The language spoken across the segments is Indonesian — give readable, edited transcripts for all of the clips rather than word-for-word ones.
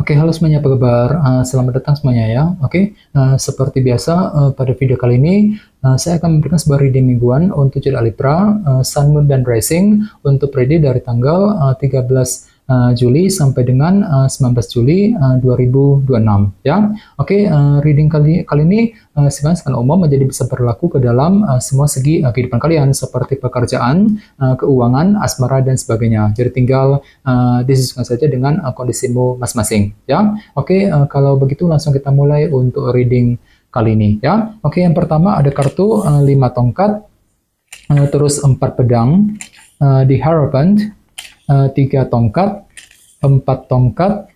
Oke, halo semuanya, apa kabar? Selamat datang semuanya ya. Oke, seperti biasa pada video kali ini saya akan memberikan sebuah reading mingguan untuk zodiak Libra, Sun, Moon, dan Rising untuk periode dari tanggal 13 Juli sampai dengan 19 Juli 2026 ya. Oke, reading kali ini sebenarnya sangat umum, menjadi bisa berlaku ke dalam semua segi kehidupan kalian seperti pekerjaan, keuangan, asmara, dan sebagainya. Jadi tinggal disesuaikan saja dengan kondisimu masing-masing ya. Oke, kalau begitu langsung kita mulai untuk reading kali ini ya. Oke, yang pertama ada kartu 5 tongkat, terus 4 pedang, di Hierophant, 3 tongkat, 4 tongkat,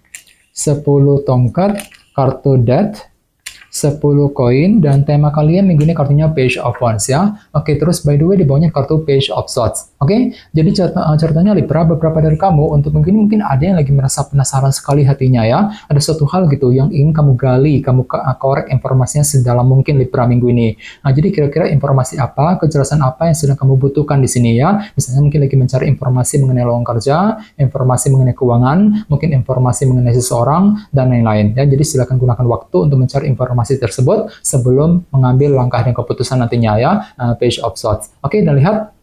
10 tongkat, kartu Death, 10 koin, dan tema kalian minggu ini kartunya Page of Wands ya. Oke, terus by the way di bawahnya kartu Page of Swords. Oke, jadi ceritanya Libra, beberapa dari kamu untuk minggu ini mungkin ada yang lagi merasa penasaran sekali hatinya ya. Ada suatu hal gitu yang ingin kamu gali, kamu korek informasinya sedalam mungkin Libra minggu ini. Nah, jadi kira-kira informasi apa, kejelasan apa yang sedang kamu butuhkan di sini ya. Misalnya mungkin lagi mencari informasi mengenai lowongan kerja, informasi mengenai keuangan, mungkin informasi mengenai seseorang, dan lain-lain ya. Jadi silakan gunakan waktu untuk mencari informasi tersebut sebelum mengambil langkah dan keputusan nantinya ya. Page of Swords. Oke, dan lihat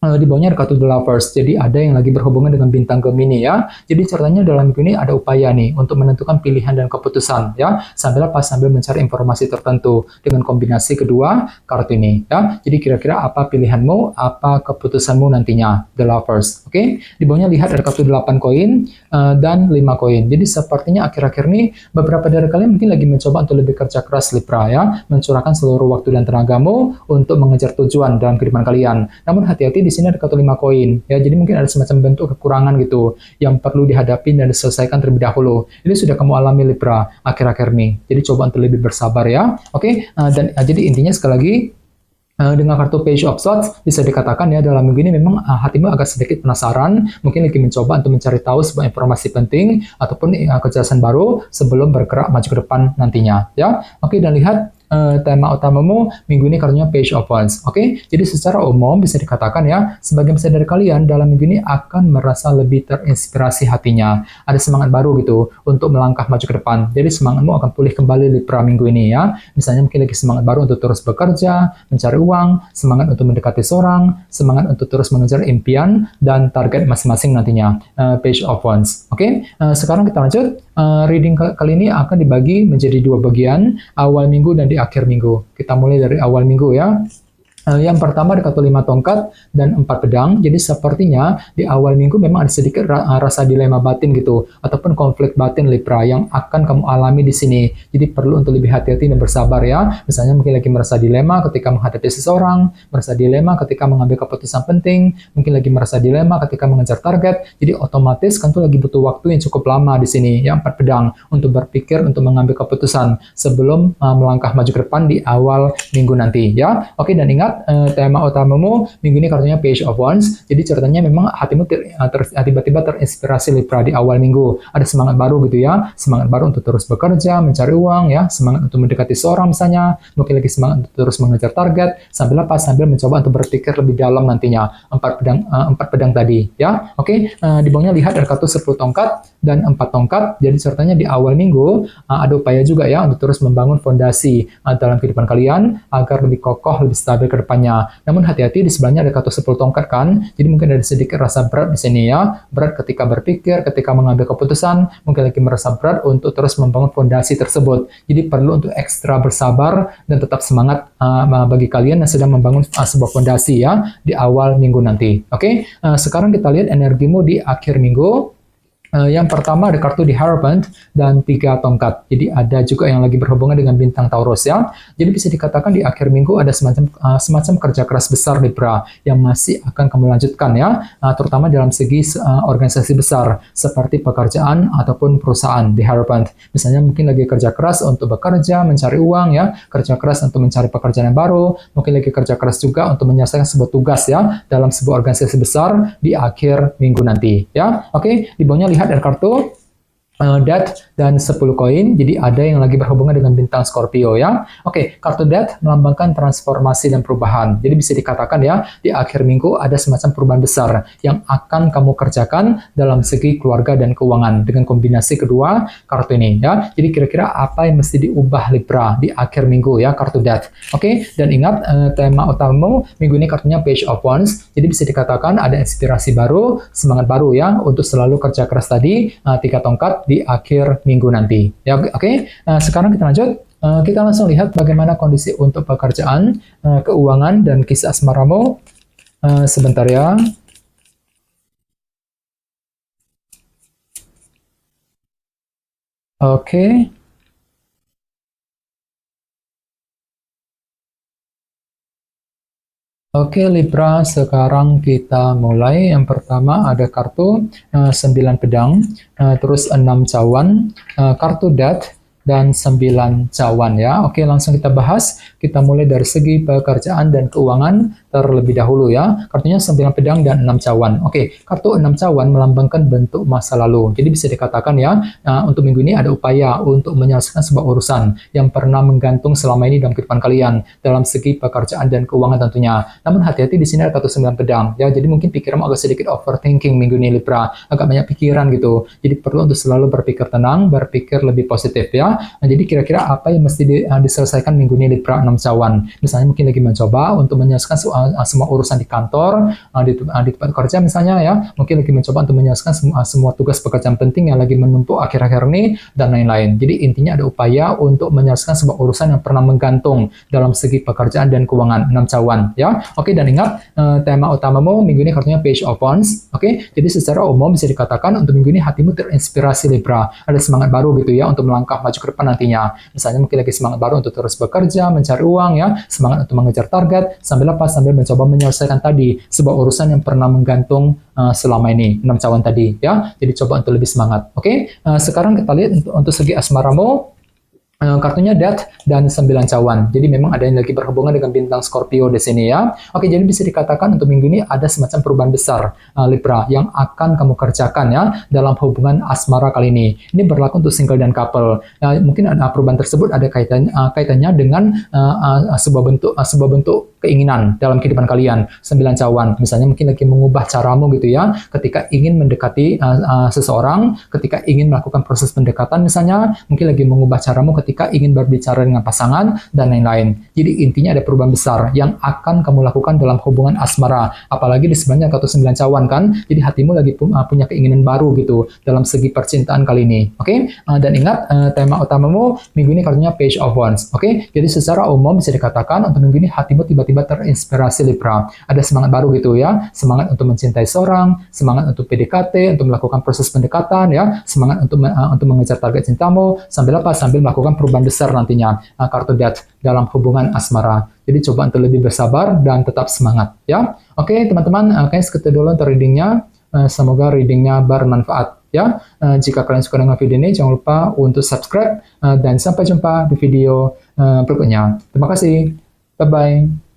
di bawahnya ada kartu The Lovers. Jadi ada yang lagi berhubungan dengan bintang Gemini ya. Jadi ceritanya dalam minggu ini ada upaya nih untuk menentukan pilihan dan keputusan ya. Sambil mencari informasi tertentu dengan kombinasi kedua kartu ini ya. Jadi kira-kira apa pilihanmu, apa keputusanmu nantinya, The Lovers. Oke. Di bawahnya lihat ada kartu 8 koin dan 5 koin. Jadi sepertinya akhir-akhir ini beberapa dari kalian mungkin lagi mencoba untuk lebih kerja keras Libra ya, mencurahkan seluruh waktu dan tenagamu untuk mengejar tujuan dalam kehidupan kalian. Namun hati-hati, di sini ada kartu 5 koin ya, jadi mungkin ada semacam bentuk kekurangan gitu yang perlu dihadapi dan diselesaikan terlebih dahulu. Ini sudah kamu alami Libra akhir-akhir ini, jadi coba untuk lebih bersabar ya. Oke, dan jadi intinya sekali lagi dengan kartu Page of Swords bisa dikatakan ya, dalam minggu ini memang hatimu agak sedikit penasaran, mungkin lagi mencoba untuk mencari tahu sebuah informasi penting ataupun kejelasan baru sebelum bergerak maju ke depan nantinya ya. Oke, dan lihat tema utamamu minggu ini kartunya Page of Wands. Oke, jadi secara umum bisa dikatakan ya, sebagian besar dari kalian dalam minggu ini akan merasa lebih terinspirasi hatinya. Ada semangat baru gitu untuk melangkah maju ke depan. Jadi semangatmu akan pulih kembali Libra minggu ini ya. Misalnya mungkin lagi semangat baru untuk terus bekerja, mencari uang, semangat untuk mendekati seorang, semangat untuk terus mengejar impian dan target masing-masing nantinya. Page of Wands. Oke, sekarang kita lanjut. Reading kali ini akan dibagi menjadi 2 bagian, awal minggu dan di akhir minggu. Kita mulai dari awal minggu ya. Yang pertama ada kartu 5 tongkat dan 4 pedang. Jadi sepertinya di awal minggu memang ada sedikit rasa dilema batin gitu, ataupun konflik batin Libra yang akan kamu alami di sini. Jadi perlu untuk lebih hati-hati dan bersabar ya. Misalnya mungkin lagi merasa dilema ketika menghadapi seseorang, merasa dilema ketika mengambil keputusan penting, mungkin lagi merasa dilema ketika mengejar target. Jadi otomatis kan tuh lagi butuh waktu yang cukup lama di sini ya, 4 pedang, untuk berpikir, untuk mengambil keputusan sebelum melangkah maju ke depan di awal minggu nanti ya. Oke, dan ingat tema utamamu minggu ini kartunya Page of Wands. Jadi ceritanya memang hatimu tiba-tiba terinspirasi Libra di awal minggu. Ada semangat baru gitu ya, semangat baru untuk terus bekerja, mencari uang ya, semangat untuk mendekati seorang misalnya, mungkin lagi semangat untuk terus mengejar target, sambil mencoba untuk berpikir lebih dalam nantinya. 4 pedang tadi ya. Oke, di bawahnya lihat ada kartu 10 tongkat dan 4 tongkat. Jadi ceritanya di awal minggu ada upaya juga ya untuk terus membangun fondasi dalam kehidupan kalian agar lebih kokoh, lebih stabil ke depannya. Namun hati-hati, di sebelahnya ada kartu 10 tongkat kan. Jadi mungkin ada sedikit rasa berat di sini ya. Berat ketika berpikir, ketika mengambil keputusan, mungkin lagi merasa berat untuk terus membangun fondasi tersebut. Jadi perlu untuk ekstra bersabar dan tetap semangat bagi kalian yang sedang membangun sebuah fondasi ya di awal minggu nanti. Oke, sekarang kita lihat energimu di akhir minggu. Yang pertama ada kartu di Hierophant dan 3 tongkat. Jadi ada juga yang lagi berhubungan dengan bintang Taurus ya. Jadi bisa dikatakan di akhir minggu ada semacam kerja keras besar Libra yang masih akan kamu lanjutkan ya, terutama dalam segi organisasi besar seperti pekerjaan ataupun perusahaan di Hierophant. Misalnya mungkin lagi kerja keras untuk bekerja, mencari uang ya, kerja keras untuk mencari pekerjaan yang baru, mungkin lagi kerja keras juga untuk menyelesaikan sebuah tugas ya dalam sebuah organisasi besar di akhir minggu nanti ya. Oke, di bawahnya lihat ada kartu Death dan 10 koin, jadi ada yang lagi berhubungan dengan bintang Scorpio ya. Oke, kartu Death melambangkan transformasi dan perubahan. Jadi bisa dikatakan ya, di akhir minggu ada semacam perubahan besar yang akan kamu kerjakan dalam segi keluarga dan keuangan dengan kombinasi kedua kartu ini ya. Jadi kira-kira apa yang mesti diubah Libra di akhir minggu ya, kartu Death. Oke, dan ingat tema utamamu minggu ini kartunya Page of Wands. Jadi bisa dikatakan ada inspirasi baru, semangat baru ya untuk selalu kerja keras tadi, 3 tongkat di akhir minggu nanti. Ya, oke. Sekarang kita lanjut. Kita langsung lihat bagaimana kondisi untuk pekerjaan, keuangan, dan kisah asmaramu. Sebentar ya. Oke. Oke Libra, sekarang kita mulai. Yang pertama ada kartu 9 pedang, terus 6 cawan, kartu Death, dan 9 cawan ya. Oke, langsung kita bahas. Kita mulai dari segi pekerjaan dan keuangan terlebih dahulu ya. Kartunya 9 pedang dan 6 cawan. Oke, kartu 6 cawan melambangkan bentuk masa lalu. Jadi bisa dikatakan ya, untuk minggu ini ada upaya untuk menyelesaikan sebuah urusan yang pernah menggantung selama ini dalam kehidupan kalian, dalam segi pekerjaan dan keuangan tentunya. Namun hati-hati, di sini ada kartu 9 pedang ya. Jadi mungkin pikiranmu agak sedikit overthinking minggu ini Libra, agak banyak pikiran gitu. Jadi perlu untuk selalu berpikir tenang, berpikir lebih positif ya. Nah, jadi kira-kira apa yang mesti diselesaikan minggu ini Libra 6 cawan? Misalnya mungkin lagi mencoba untuk menyelesaikan semua urusan di kantor, di tempat kerja misalnya ya. Mungkin lagi mencoba untuk menyelesaikan semua tugas pekerjaan penting yang lagi menumpuk akhir-akhir ini dan lain-lain. Jadi intinya ada upaya untuk menyelesaikan sebuah urusan yang pernah menggantung dalam segi pekerjaan dan keuangan 6 cawan ya. Oke, dan ingat tema utamamu minggu ini kartunya Page of Wands. Oke, jadi secara umum bisa dikatakan untuk minggu ini hatimu terinspirasi Libra. Ada semangat baru gitu ya untuk melangkah maju ke depan nantinya. Misalnya mungkin lagi semangat baru untuk terus bekerja, mencari uang ya, semangat untuk mengejar target, sambil apa? Sambil mencoba menyelesaikan tadi sebuah urusan yang pernah menggantung selama ini, 6 cawan tadi ya. Jadi coba untuk lebih semangat. Oke, sekarang kita lihat untuk segi asmaramu. Kartunya Death dan 9 cawan. Jadi memang ada yang lagi berhubungan dengan bintang Scorpio di sini ya. Oke, jadi bisa dikatakan untuk minggu ini ada semacam perubahan besar Libra yang akan kamu kerjakan ya dalam hubungan asmara kali ini. Ini berlaku untuk single dan couple. Mungkin ada perubahan tersebut ada kaitannya dengan sebuah bentuk keinginan dalam kehidupan kalian. 9 cawan, misalnya mungkin lagi mengubah caramu gitu ya, ketika ingin mendekati seseorang, ketika ingin melakukan proses pendekatan misalnya, mungkin lagi mengubah caramu ketika ingin berbicara dengan pasangan, dan lain-lain. Jadi intinya ada perubahan besar yang akan kamu lakukan dalam hubungan asmara. Apalagi di sebelahnya kartu 9 cawan kan, jadi hatimu lagi punya keinginan baru gitu dalam segi percintaan kali ini. Oke, dan ingat tema utamamu minggu ini kartunya Page of Wands. Oke, jadi secara umum bisa dikatakan untuk minggu ini hatimu tiba-tiba terinspirasi Libra. Ada semangat baru gitu ya, semangat untuk mencintai seorang, semangat untuk PDKT, untuk melakukan proses pendekatan ya, semangat untuk mengejar target cintamu, sambil apa? Sambil melakukan perubahan besar nantinya, kartu Death dalam hubungan asmara. Jadi coba untuk lebih bersabar dan tetap semangat ya. Oke teman-teman, kayaknya segitu dulu untuk readingnya. Semoga readingnya bermanfaat ya. Jika kalian suka dengan video ini, jangan lupa untuk subscribe dan sampai jumpa di video berikutnya. Terima kasih. Bye-bye.